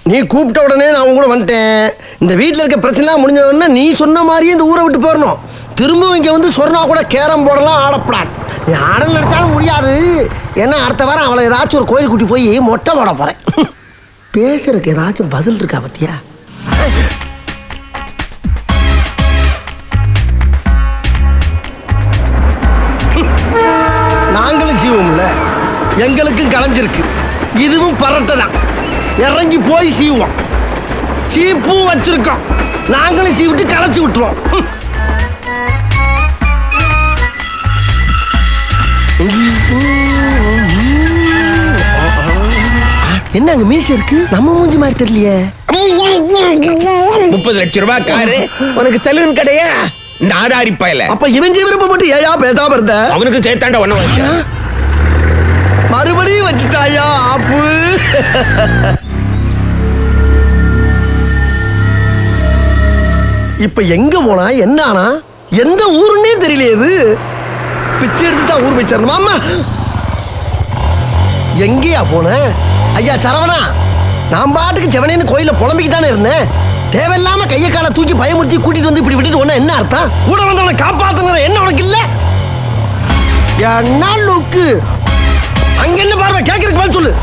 நீ கூப்பிட்ட உடனே நான் உங்க கூட வந்துட்டேன். இந்த வீட்டில் இருக்க பிரச்சனைலாம் முடிஞ்ச உடனே நீ சொன்ன மாதிரியே இந்த ஊரை விட்டு போயிடணும். திரும்பவும் இங்கே வந்து சொன்னா கூட கேரம் போர்டெல்லாம் ஆடப்படாது. நீ ஆடல் நினைச்சாலும் முடியாது. ஏன்னா அடுத்த வாரம் அவளை ஏதாச்சும் ஒரு கோயில் கூட்டி போய் மொட்டை போட போறேன். பேசுறதுக்கு ஏதாச்சும் பதில் இருக்கா பத்தியா? நாங்களும் சீவோம்ல, எங்களுக்கும் களைஞ்சிருக்கு. இதுவும் பரட்டை தான். இறங்கி போய் சீவோம். சீப்பும் வச்சிருக்கோம். நாங்களும் சீவிட்டு களைச்சி விட்டுருவோம். என்ன அங்க மீச இருக்கு? நம்ம மூஞ்சி மாதிரி தெரியலையே. 30 லட்சம் ரூபாய் காரு உனக்கு செலவன் கடையா? இந்த ஆதாரி பயல. அப்ப இவன் விருப்பம் மட்டும் ஏயா பேசாம இருந்த? அவனுக்கு சேர்த்தாண்ட ஒண்ணு வச்ச. மறுபடியும் வச்சுட்டாயா ஆப்பு? இப்ப எங்க போனா என்ன ஆனா? எந்த ஊருன்னே தெரியல. இது பிச்சை எடுத்துட்டா ஊர் போய் மாமா. எங்கேயா போன? ஐயா சரவணா, நான் பாட்டுக்கு செவனேன்னு கோயில புலம்பிக்கு தானே இருந்தேன். தேவையில்லாம கையை காலை தூக்கி பயமுறுத்தி கூட்டிட்டு வந்து இப்படி விட்டுட்டு ஒண்ணு என்ன அர்த்தம்? கூட வந்தவனை காப்பாத்துங்கிற என்ன உனக்கு இல்ல? என்ன லுக்கு? அங்க என்ன பார்வை? கேட்கறதுக்கு பதில் சொல்லு.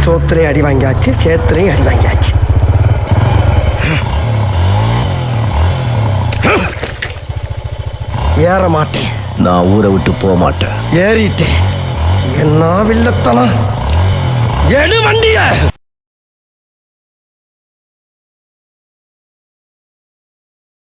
சோத்திரையும் அடி வாங்கியாச்சு, சேத்திரையும் அடி வாங்கியாச்சு. ஏற மாட்டேன். நான் ஊரை விட்டு போக மாட்டேன். ஏறிட்டேன். என்ன வில்லத்தனம்? எடு வண்டிய.